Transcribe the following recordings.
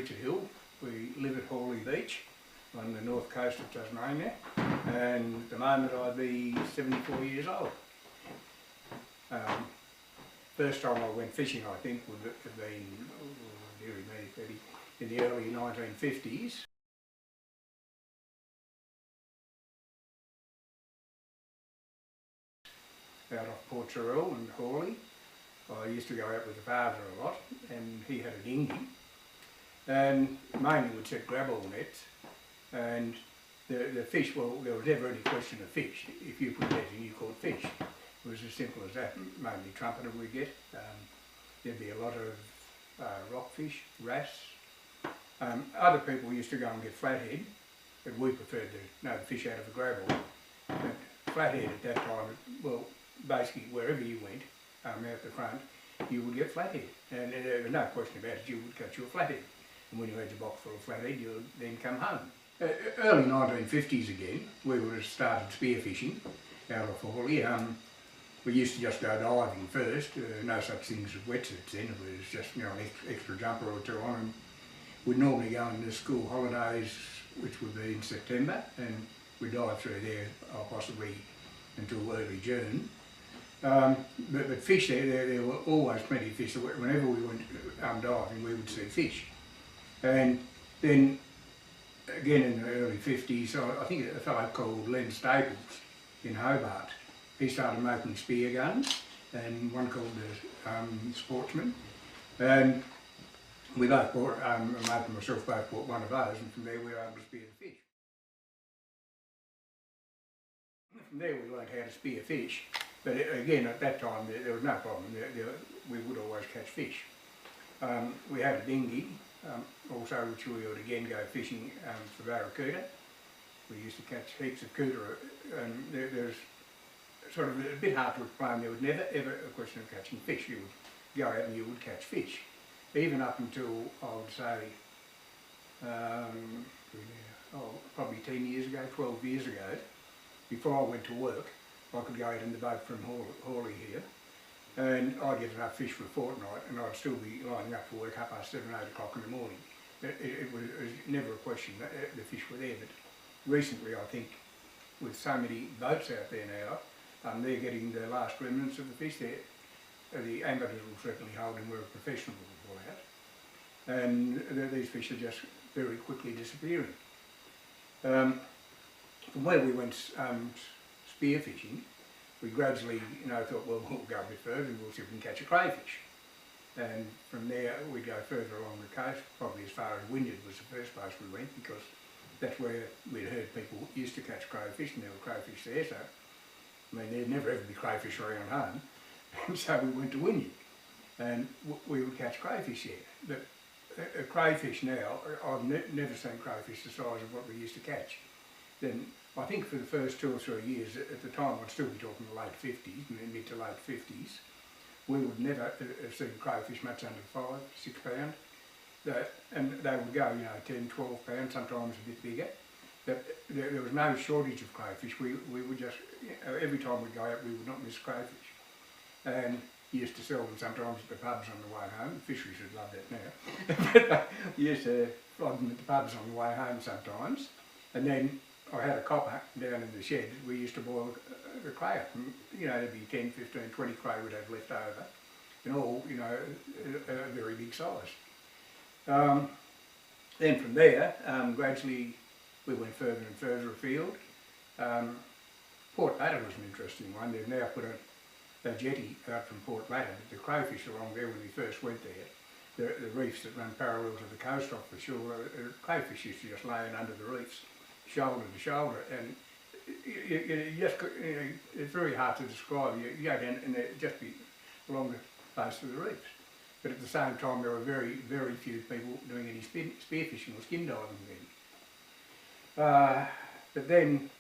Richard Hill. We live at Hawley Beach on the north coast of Tasmania, and at the moment I'd be 74 years old. First time I went fishing, I think, would have been in the early 1950s. Out off Port Sorrel and Hawley. I used to go out with the father a lot, and he had a dinghy, and mainly would set grabble nets, and the fish, well, there was never any question of fish. If you put net in, you caught fish. It was as simple as that. Mainly trumpeter we get. There'd be a lot of rockfish, wrasse. Other people used to go and get flathead, but we preferred the fish out of the grabble. But flathead at that time, well, basically wherever you went, out the front, you would get flathead, and there was no question about it, you would catch your flathead. And when you had your box full of flathead, you would then come home. Early 1950s again, we would have started spearfishing out of Hawley. We used to just go diving first, no such things as wetsuits then, it was just an extra jumper or two on, and we'd normally go into school holidays, which would be in September, and we'd dive through there possibly until early June. But fish there were always plenty of fish. Whenever we went diving, we would see fish. And then again in the early 50s, I think a fellow called Len Staples in Hobart, he started making spear guns, and one called the Sportsman. And we both bought, Mate and myself both bought one of those, and from there we were able to spear the fish. From there we learned how to spear fish. But again, at that time, there was no problem. We would always catch fish. We had a dinghy, also, which we would again go fishing for barracuda. We used to catch heaps of cuda, and there's sort of a bit hard to explain. There was never ever a question of catching fish. You would go out and you would catch fish. Even up until, I would say, probably 10 years ago, 12 years ago, before I went to work, I could go out in the boat from Hawley here, and I'd get enough fish for a fortnight, and I'd still be lining up for work up past 7, 8 o'clock in the morning. It was never a question that the fish were there, but recently I think with so many boats out there now, they're getting the last remnants of the fish there. The anglers will certainly hold them where a professional will pull out, and these fish are just very quickly disappearing. From where we went spearfishing, we gradually, thought, well, we'll go a bit further and we'll see if we can catch a crayfish. And from there, we'd go further along the coast, probably as far as Wynyard was the first place we went, because that's where we'd heard people used to catch crayfish, and there were crayfish there, so, I mean, there'd never ever be crayfish around home. And so we went to Wynyard, and we would catch crayfish there. But a crayfish now, I've never seen crayfish the size of what we used to catch. Then I think for the first 2 or 3 years, at the time I'd still be talking the late 50s, mid to late 50s, we would never have seen crayfish much under 5, 6 pound. And they would go, 10, 12 pounds, sometimes a bit bigger. But there was no shortage of crayfish. We would just, every time we'd go out, we would not miss crayfish. And used to sell them sometimes at the pubs on the way home. Fisheries would love that now. But we used to flog them at the pubs on the way home sometimes. And then I had a copper down in the shed. We used to boil the cray up. And, there'd be 10, 15, 20 cray we'd have left over. And all, a very big size. Then from there, gradually we went further and further afield. Port Ladder was an interesting one. They've now put a jetty out from Port Ladder, but the crayfish along there when we first went there, the reefs that run parallel to the coast off the shore, crayfish used to just lay in under the reefs, shoulder to shoulder, and it's very hard to describe. You go down and there'd just be along the face of the reefs. But at the same time, there were very, very few people doing any spearfishing or skin diving then. But then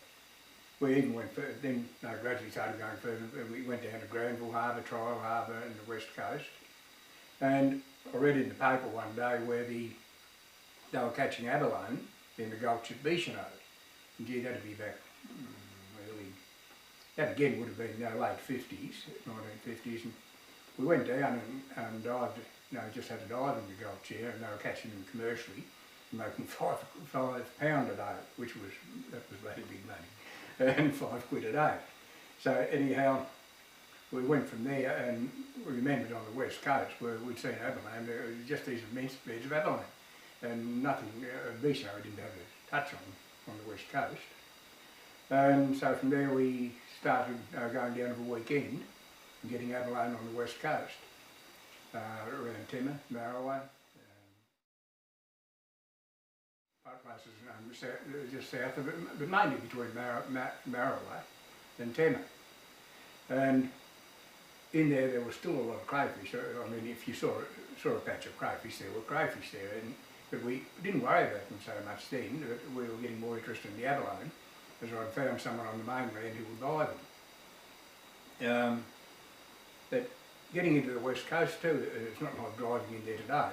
we even went further, gradually started going further. We went down to Granville Harbour, Trial Harbour and the West Coast. And I read in the paper one day where they were catching abalone in the gulch at Beechinot. And gee, that'd be back that again would have been late 50s, 1950s. And we went down and dived just had a diving to Gulf chair, and they were catching them commercially, making £5 a day, that was bloody big money, and £5 a day. So anyhow, we went from there, and we remembered on the west coast where we'd seen abalone, there were just these immense beds of abalone, and nothing, Bisho didn't have a touch on the west coast. And so from there we started going down to a weekend and getting abalone on the west coast, around Timmer, Marraway, places just south of it, but mainly between Marraway and Timmer. And in there was still a lot of crayfish. I mean, if you saw a patch of crayfish, there were crayfish there, but we didn't worry about them so much then. We were getting more interested in the abalone, as I'd found someone on the mainland who would buy them. But getting into the west coast too, it's not like driving in there today.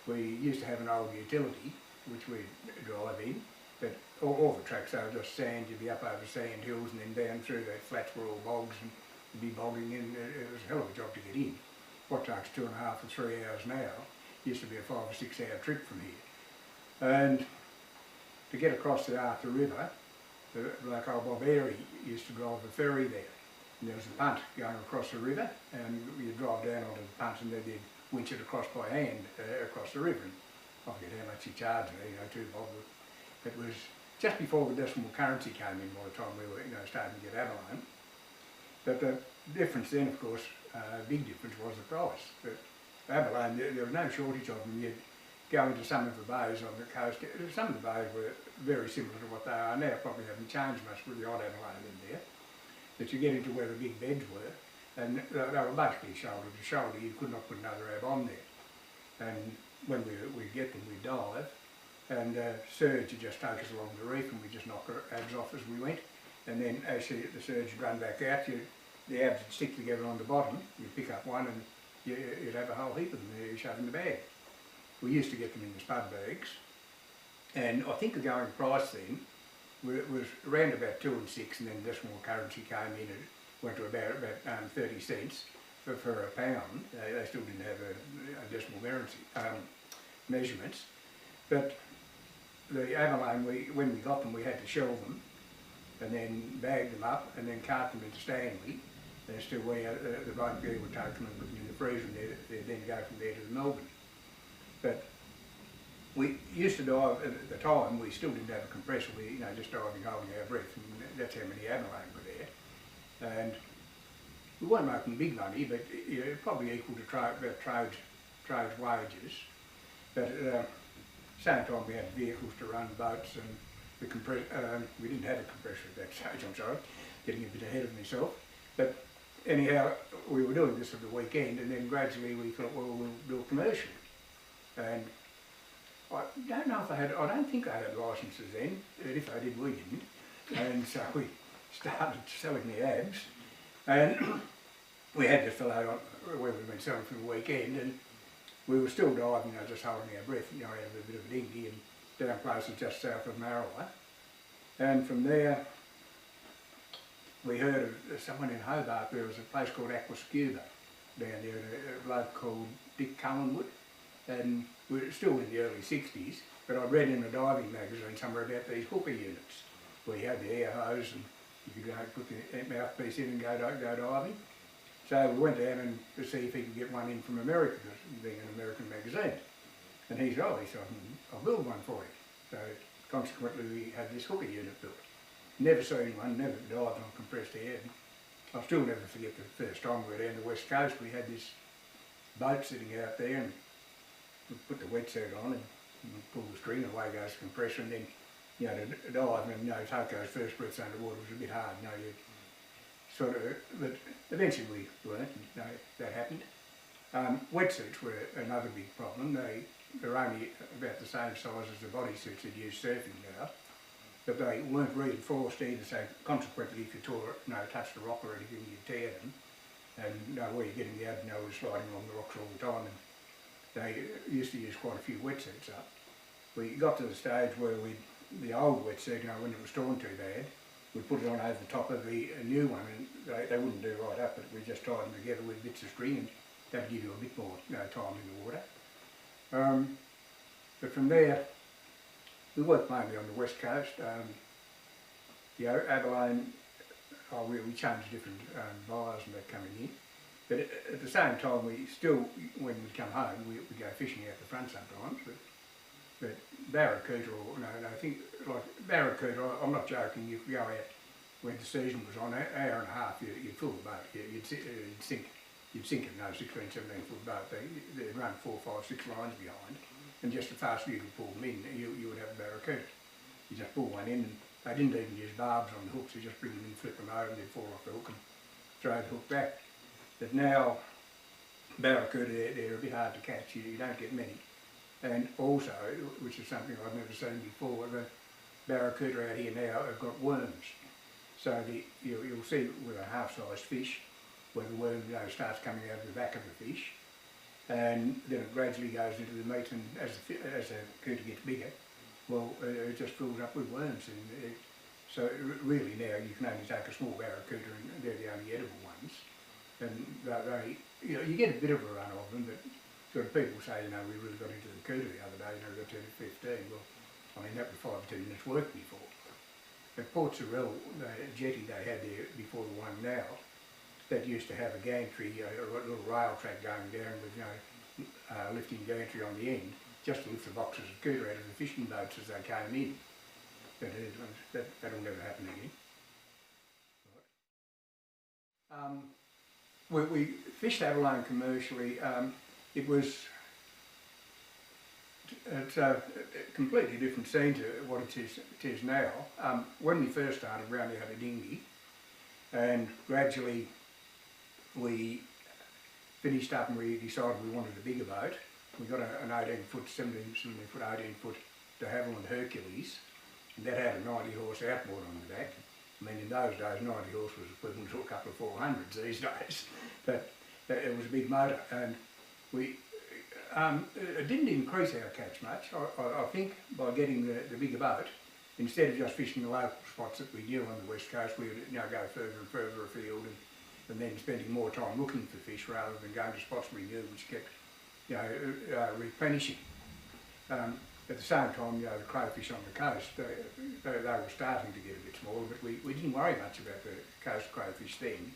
We used to have an old utility which we'd drive in, but all the tracks are just sand. You'd be up over sand hills and then down through the flats were all bogs, and you'd be bogging in. It was a hell of a job to get in. What takes 2.5 or 3 hours now used to be a 5 or 6 hour trip from here. And to get across the Arthur River, the bloke old Bob Airy used to drive a ferry there. And there was a punt going across the river, and you'd drive down onto the punt and then they'd winch it across by hand across the river. And I forget how much he charged me, £2 bob. It was just before the decimal currency came in by the time we were starting to get abalone. But the difference then, of course, big difference was the price. But abalone, there was no shortage of them. You'd go into some of the bays on the coast. Some of the bays were very similar to what they are now, probably haven't changed much with the odd abalone in there. But you get into where the big beds were, and they were basically shoulder to shoulder. You could not put another ab on there. And when we'd get them, we'd dive, and surge would just take us along the reef, and we'd just knock our abs off as we went. And then as the surge would run back out, the abs would stick together on the bottom. You'd pick up one and you'd have a whole heap of them there you shove in the bag. We used to get them in the spud bags, and I think the going price then was around about 2 and 6, and then decimal currency came in and went to about 30 cents for a pound. They still didn't have a decimal measurements, but the abalone, when we got them, we had to shell them and then bag them up and then cart them into Stanley as to where the boat there would take them and put them in the freezer, and they'd then go from there to Melbourne. But we used to dive, at the time we still didn't have a compressor, we just diving, holding our breath, and that's how many abalone were there. And we weren't making big money, but probably equal to trade's wages. But at the same time we had vehicles to run, boats, and we didn't have a compressor at that stage, I'm sorry, getting a bit ahead of myself. But anyhow, we were doing this at the weekend, and then gradually we thought, well, we'll do a commercial. And I don't know if I don't think I had licences then, but if I did, we didn't. And so we started selling the abs, and we had this fellow where we'd been selling for the weekend, and we were still diving, just holding our breath, out of a bit of a dinghy and down places just south of Marraway. And from there, we heard of someone in Hobart. There was a place called Aqua Scuba down there, a bloke called Dick Cullenwood, and we were still in the early 60s, but I read in a diving magazine somewhere about these hooker units, where you had the air hose and you could put the mouthpiece in and go diving. So we went down and to see if he could get one in from America, being an American magazine. And he said, I'll build one for you. So consequently we had this hooker unit built. Never seen one, never dived on compressed air. I'll still never forget the first time we were down the west coast. We had this boat sitting out there, and we put the wetsuit on and pull the string, and away goes the compressor, and then to dive and take those first breaths underwater was a bit hard. You sort of, but eventually we learnt, and that happened. Wetsuits were another big problem. They're only about the same size as the bodysuits that you use surfing now, but they weren't reinforced either, so consequently if you touched a rock or anything, you'd tear them, and where you're getting the abs, was sliding along the rocks all the time, and they used to use quite a few wetsuits up. We got to the stage where the old wetsuit, when it was torn too bad, we put it on over the top of the new one, and they wouldn't do right up, but we just tied them together with bits of string, and that'd give you a bit more time in the water. But from there, we worked mainly on the west coast. The abalone, we changed different buyers and that coming in. But at the same time, we still, when we'd come home, we'd go fishing out the front sometimes. But barracuda, or no, I think like barracuda, I'm not joking. You could go out when the season was on, an hour and a half, you'd fill the boat. You'd sink it in those 16, 17 foot boat. They'd run 4, 5, 6 lines behind, and just the faster you could pull them in, you would have a barracuda. You just pull one in, and they didn't even use barbs on the hooks. You just bring them in, flip them over, and they'd fall off the hook and throw the hook back. But now, barracuda, they're a bit hard to catch. You don't get many. And also, which is something I've never seen before, the barracuda out here now have got worms. So you'll see with a half-sized fish, where the worm starts coming out of the back of the fish, and then it gradually goes into the meat, and as the cuda gets bigger, well, it just fills up with worms. And so really now you can only take a small barracuda, and they're the only edible ones. And you get a bit of a run of them, but sort of people say, we really got into the cuda the other day, we got 10 to 15. Well, I mean, that was 5 or 10 minutes work before. At Port Sorell, the jetty they had there before the one now, that used to have a gantry, a little rail track going down with lifting gantry on the end, just to lift the boxes of cuda out of the fishing boats as they came in. But that'll never happen again. We fished abalone commercially. It's a completely different scene to what it is now. When we first started, we only had a dinghy, and gradually we finished up and we decided we wanted a bigger boat. We got an 18 foot, 17 foot, 18 foot de Havilland Hercules, and that had a 90 horse outboard on the back. I mean, in those days, 90 horse was equivalent to a couple of 400s these days, but it was a big motor, and it didn't increase our catch much. I think by getting the bigger boat, instead of just fishing the local spots that we knew on the west coast, we would go further and further afield, and then spending more time looking for fish rather than going to spots we knew, which kept replenishing. At the same time, the crayfish on the coast, they were starting to get a bit smaller, but we didn't worry much about the coast crayfish then,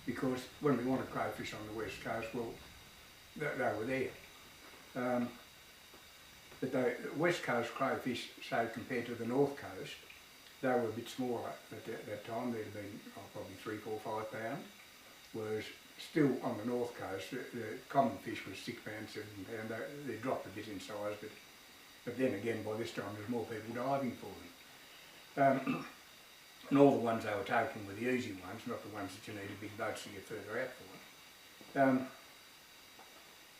because when we wanted crayfish on the west coast, well, they were there. But the west coast crayfish, so compared to the north coast, they were a bit smaller at that time. They'd have been probably 3, 4, 5 pound, whereas still on the north coast, the common fish was 6 pound, 7 pound. They dropped a bit in size, but then again, by this time, there's more people diving for them. And all the ones they were taking were the easy ones, not the ones that you needed big boats to get further out for.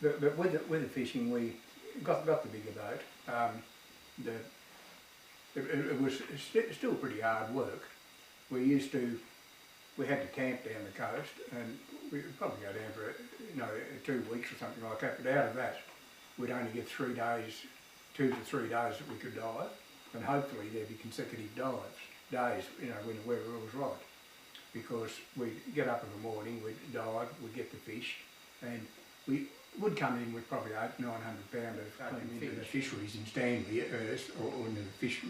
But with the fishing, we got the bigger boat. It was still pretty hard work. We had to camp down the coast, and we'd probably go down for 2 weeks or something like that. But out of that, we'd only get 3 days, 2 to 3 days that we could dive, and hopefully there'd be consecutive days, when the weather was right. Because we'd get up in the morning, we'd dive, we'd get the fish, and we would come in with probably 800, 900 pound of into the fisheries in Stanley, or in the fish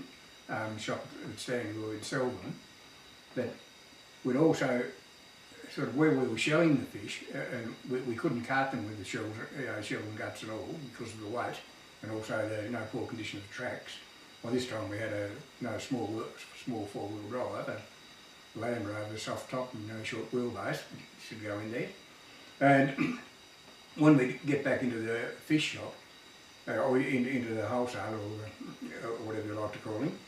shop at Stanley where we'd sell them. But we'd also, sort of where we were shelling the fish, we couldn't cart them with the shell and guts and all because of the weight, and also the poor condition of the tracks. By this time we had a small 4-wheel drive, a Land Rover soft top and short wheelbase, should go in there. And when we get back into the fish shop, or into the wholesaler, or whatever you like to call him,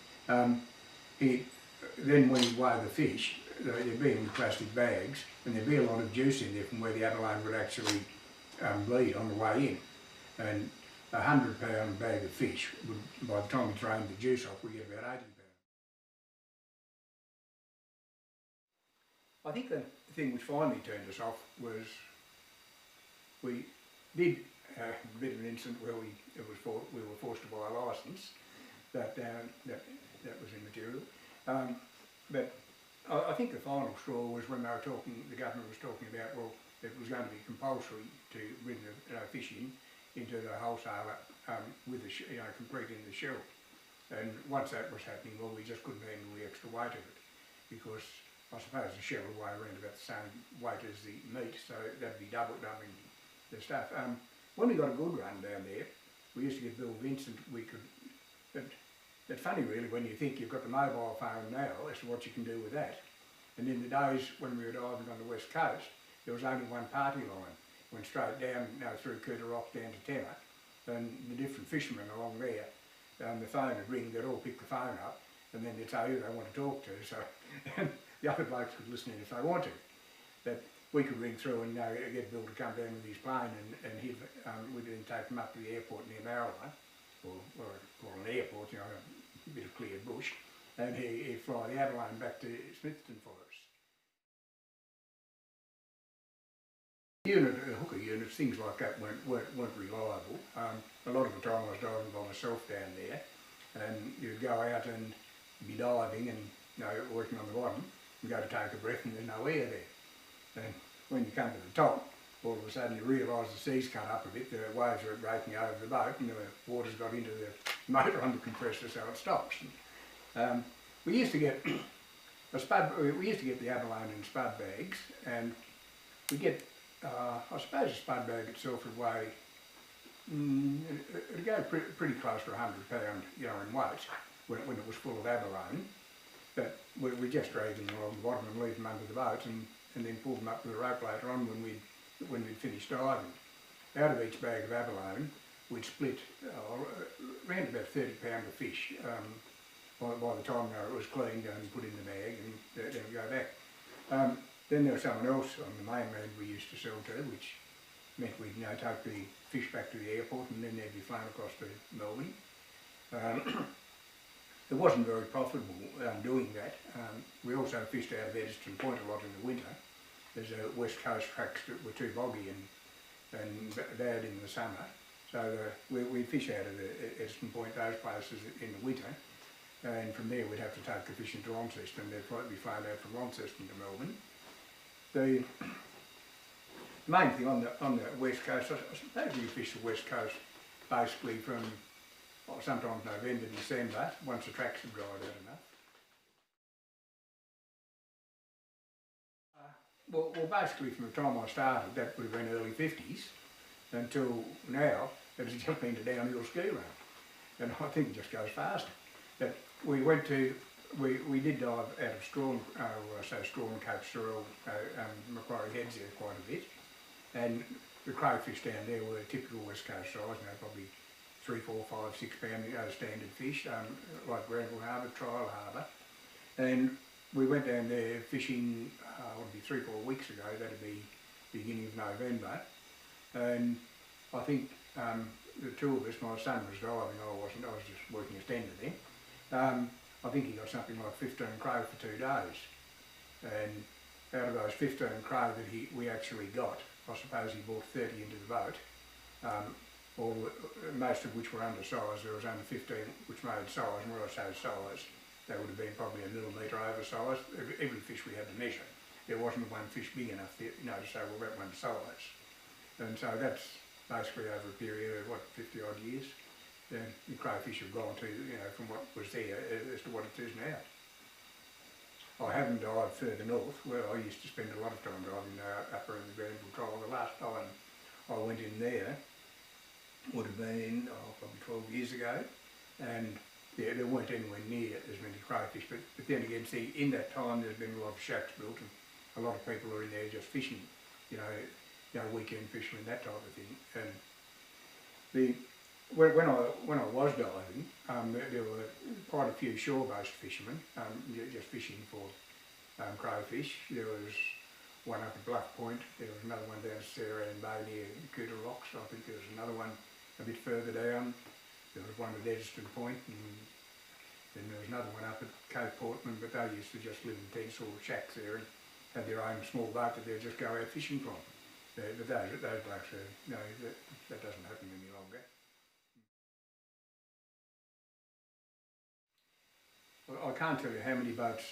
then when he weighed the fish, they'd be in plastic bags, and there'd be a lot of juice in there from where the abalone would actually bleed on the way in. And a 100-pound bag of fish, by the time we drained the juice off, we get about 80 pounds. I think the thing which finally turned us off was we did have a bit of an incident where we were forced to buy a licence. That was immaterial. But I think the final straw was when the government was talking about, well, it was going to be compulsory to bring the fishing into the wholesaler with the completing the shell. And once that was happening, well, we just couldn't handle the extra weight of it, because I suppose the shell would weigh around about the same weight as the meat, so that'd be doubling the stuff. When we got a good run down there, we used to get Bill Vincent. We could. It's funny really when you think you've got the mobile phone now as to what you can do with that. And in the days when we were diving on the west coast, there was only one party line. Went straight down, through Cooter Rock down to Tenner, and the different fishermen along there, the phone would ring, they'd all pick the phone up, and then they'd say who they want to talk to. So and the other blokes could listen in if they wanted. But we could ring through and get Bill to come down with his plane, and we'd then take him up to the airport near Marylebone, or an airport, a bit of clear bush, and he'd fly the abalone back to Smithton for us. Hooker units, things like that weren't reliable. A lot of the time I was diving by myself down there, and you'd go out and be diving and working on the bottom, and go to take a breath and there's no air there. And when you come to the top, all of a sudden you realise the sea's cut up a bit, the waves are breaking over the boat, and the water's got into the motor under the compressor, so it stops. We used to get the abalone in spud bags, and we get I suppose the spud bag itself would weigh, it'd go pretty close to £100 in weight when it was full of abalone. But we just drag them along the bottom and leave them under the boat, and then pull them up with a rope later on when we'd finished diving. Out of each bag of abalone, we'd split around about 30 pounds of fish by the time it was cleaned and put in the bag, and then it'd go back. Then there was someone else on the mainland we used to sell to, which meant we'd take the fish back to the airport, and then they'd be flown across to Melbourne. It wasn't very profitable doing that. We also fished out of Ediston Point a lot in the winter. There's west coast tracks that were too boggy and bad in the summer. So we fish out of Ediston Point, those places in the winter. And from there we'd have to take the fish into Launceston, and they'd be flown out from Launceston to Melbourne. The main thing on the west coast, I suppose you fish the west coast basically from sometimes November, December, once the tracks have dried out enough. Well, basically from the time I started, that would have been early 50s, until now, it's just been a downhill ski run. And I think it just goes faster. But we did dive out of Strawn, Strawn, Cape Sorrel, Macquarie Heads there quite a bit. And the crayfish down there were typical west coast size, probably 3, 4, 5, 6 pound standard fish, like Granville Harbour, Trial Harbour. And we went down there fishing, would be 3 or 4 weeks ago, that'd be beginning of November. And I think the two of us, my son was diving, I wasn't, I was just working a tender then. I think he got something like 15 crow for 2 days. And out of those 15 crow that we actually got, I suppose he brought 30 into the boat, most of which were undersized. There was only 15 which made size, and when I say size, they would have been probably a millimetre oversized. Every fish we had to measure. There wasn't one fish big enough to say, well, that one's size. And so that's basically over a period of, 50 odd years. The crayfish have gone to, from what was there as to what it is now. I haven't dived further north. Well, I used to spend a lot of time diving up around the Granville Trial. The last time I went in there would have been probably 12 years ago, and there weren't anywhere near as many crayfish. But then again, see, in that time there's been a lot of shacks built, and a lot of people are in there just fishing, weekend fishing and that type of thing. And when I was diving, there were quite a few shore-based fishermen just fishing for crayfish. There was one up at Bluff Point, there was another one down at Sarah Bay near Cooter Rocks. I think there was another one a bit further down. There was one at Ediston Point, and then there was another one up at Cape Portman, but they used to just live in tents or shacks there and had their own small boat that they'd just go out fishing from. But those blokes, that doesn't happen any longer. I can't tell you how many boats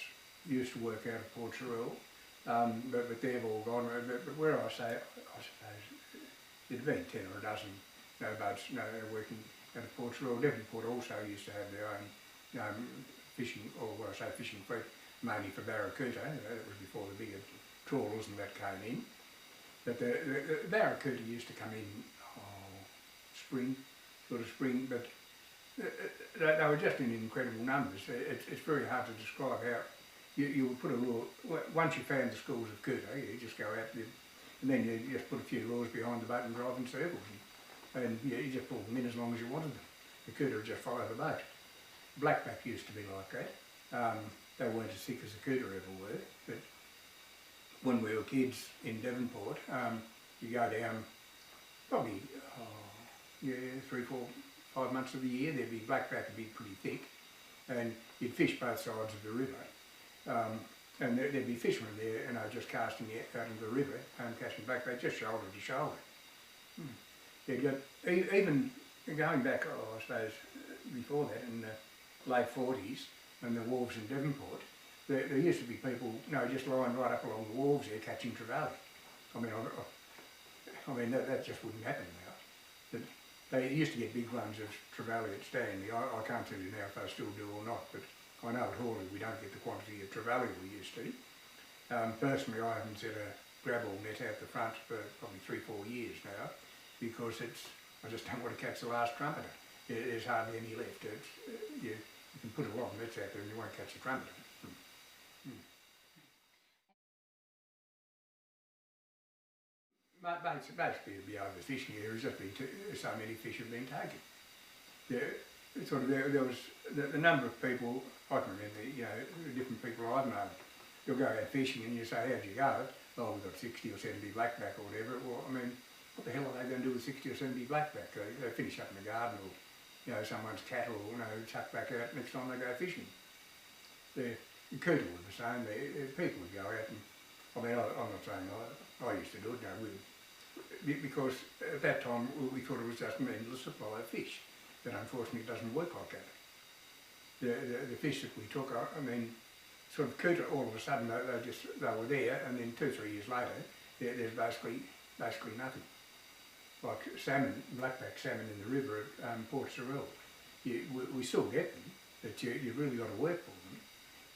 used to work out of Port Sorrel. but they've all gone. But where I say, I suppose, there'd been 10 or a dozen boats working out of Port Royal. Devonport also used to have their own fishing, or what I say, fishing fleet, mainly for barracuda. That was before the bigger trawlers and that came in. But the barracuda used to come in spring, but they were just in incredible numbers. It's very hard to describe how you would put a lure. Once you found the schools of cuda, you just go out there, and then you just put a few lures behind the boat and drive in circles, and you just pull them in as long as you wanted them. The cuda would just follow the boat. Blackback used to be like that. They weren't as thick as the cuda ever were, but when we were kids in Devonport, you go down probably 3, 4, 5 months of the year, there'd be blackback would be pretty thick, and you'd fish both sides of the river, and there'd be fishermen there, just casting out into the river, casting blackback just shoulder to shoulder. You'd got, even going back, I suppose, before that, in the late 40s, and the wharves in Devonport, there used to be people, just lying right up along the wharves there catching trevally. I mean, that just wouldn't happen now. But they used to get big runs of trevally at Stanley. I can't tell you now if they still do or not, but I know at Hawley we don't get the quantity of trevally we used to. Personally, I haven't set a grab-all net out the front for probably 3, 4 years now, because I just don't want to catch the last trumpeter. There's hardly any left. You can put a lot of nets out there and you won't catch the trumpeter. Basically, it'd be overfishing here. There's just been so many fish have been taken. There was the number of people. I can remember, the different people I've known. You'll go out fishing and you say, "How'd you go?" "Oh, we've got 60 or 70 blackback or whatever." Well, I mean, what the hell are they going to do with 60 or 70 blackback? They finish up in the garden, or someone's cattle, chuck back out next time they go fishing. The cuda were the same. People would go out and, I'm not saying I used to do it, because at that time we thought it was just an endless supply of fish, but unfortunately it doesn't work like that. The fish that we took, sort of cuda, all of a sudden they were there, and then 2 or 3 years later there's basically nothing. Like salmon, blackback salmon in the river at Port Sorell, we still get them, but you've really got to work for them.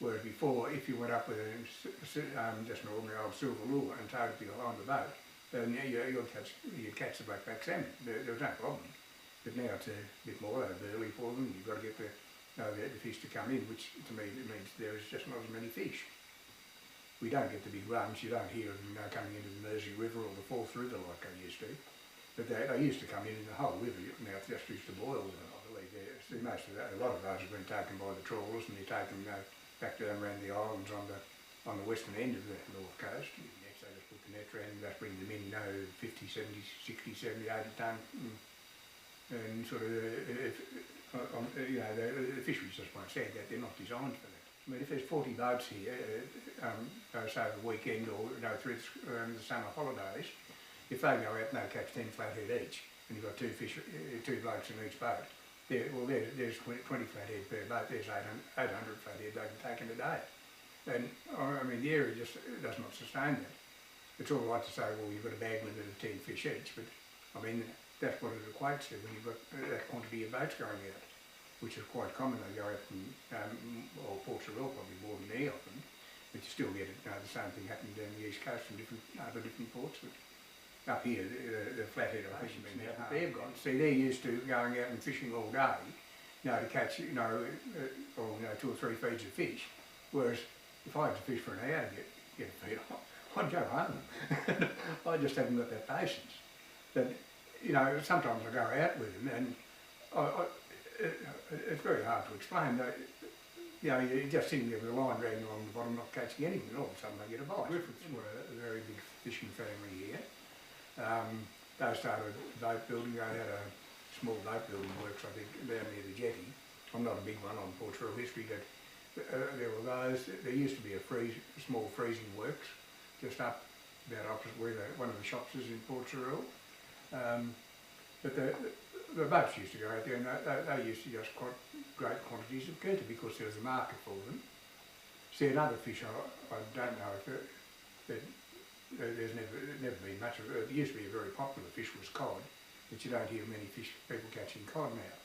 Whereas before, if you went up with just an ordinary old silver lure and towed it behind the boat, then you'd catch the blackback salmon. There was no problem. But now it's a bit more burly for them. You've got to get the fish to come in, which to me means there is just not as many fish. We don't get the big runs. You don't hear them coming into the Mersey River or the Forth River like they used to. But they used to come in the whole river. Now it just used to boil, I believe. A lot of those have been taken by the trawlers, and they're taken back down around the islands on the western end of the north coast. Next they just put the nets around and just bring them in, 50, 70, 60, 70, 80 tonne, and sort of, the fisheries just won't stand that. They're not designed for that. I mean, if there's 40 boats here, say over the weekend or through the summer holidays, if they go out and they catch 10 flathead each, and you've got 2 blokes in each boat, there's 20 flathead per boat. There's 800 flathead they can take in a day. And the area just does not sustain that. It's all right to say, well, you've got a bag limit of 10 fish each, but that's what it equates to when you've got that quantity of boats going out, which is quite common. They go out from Port Sorell probably more than there often, but you still get the same thing happening down the east coast from other different ports. But up here, the flathead are fishermen now, they've got. See, they're used to going out and fishing all day, to catch, 2 or 3 feeds of fish. Whereas if I had to fish for an hour to get a feed, I'd go home. I just haven't got that patience. But sometimes I go out with them, and it's very hard to explain. You're just sitting there with a line dragging along the bottom, not catching anything, and all of a sudden they get a bite. Griffiths were a very big fishing family here. They started boat building. They had a small boat building works, I think, down near the jetty. I'm not a big one on Port Sorell history, but there were those. There used to be a small freezing works just up about opposite where one of the shops is in Port Sorell. But the boats used to go out there, and they used to just quite great quantities of cuda because there was a market for them. See, another fish I don't know if but there's never been much of it. It used to be a very popular fish was cod, but you don't hear many people catching cod now.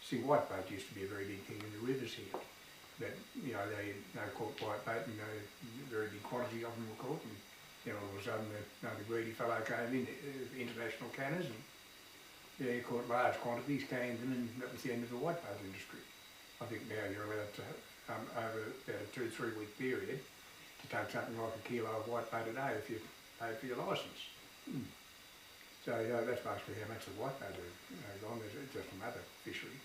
See, whitebait used to be a very big thing in the rivers here. But, you know, they caught whitebait and very big quantities of them were caught, and then all of a sudden the greedy fellow came in, international canners, and caught large quantities, canned them, and that was the end of the whitebait industry. I think now you're allowed to, over about a 2-3 week period, to take something like a kilo of whitebait a day if you pay for your licence. So that's basically how much the whitebait are gone. There's just another fishery.